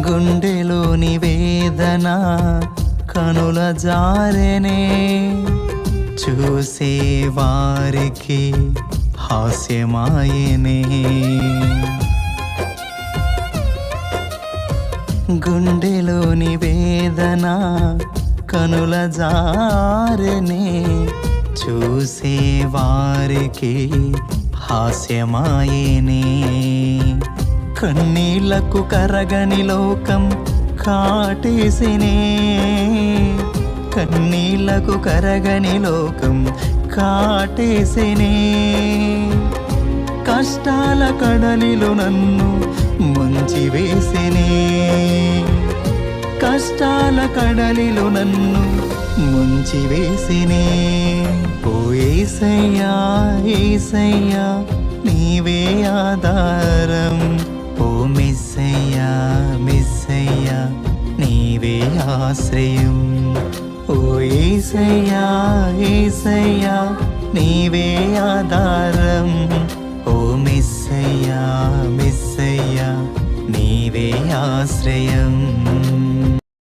గుండెలోని వేదన కనుల జారెనే, చూసే వారికి హాస్యమాయనే. గుండెలోని వేదన కనుల జారెనే, చూసే వారికి హాస్యమాయనే. కన్నీళ్లకు కరగని లోకం కాటేసినే, కన్నీళ్లకు కరగని లోకం కాటేసినే. కష్టాల కడలిలో నన్ను ముంచివేసినే, కష్టాల కడలిలో నన్ను ముంచివేసినే. ఓ యేసయ్యా యేసయ్యా నీవే ఆధారం, ఓ మెస్సయ్యా మెస్సయ్యా నీవే ఆశ్రయం. ఓ యేసయ్యా యేసయ్యా నీవే ఆధారం, ఓ మెస్సయ్యా మెస్సయ్యా నీవే ఆశ్రయం.